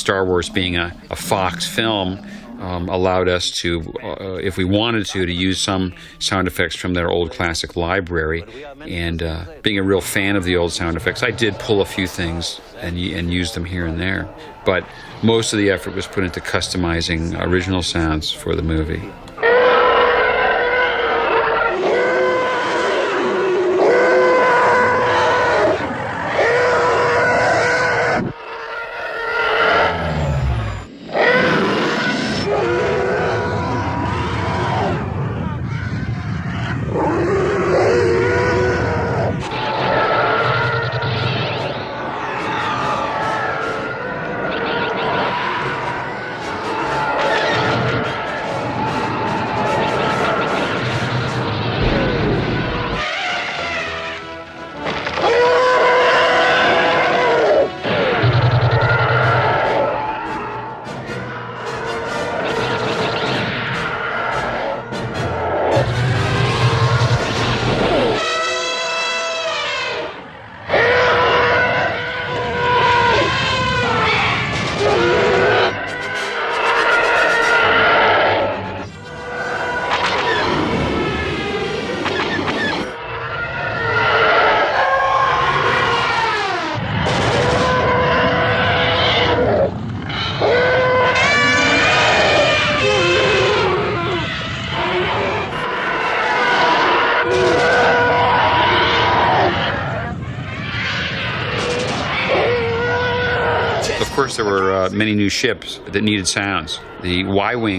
Star Wars being a Fox film allowed us to, if we wanted to use some sound effects from their old classic library. And being a real fan of the old sound effects, I did pull a few things and use them here and there. But most of the effort was put into customizing original sounds for the movie. There were many new ships that needed sounds. The Y-Wing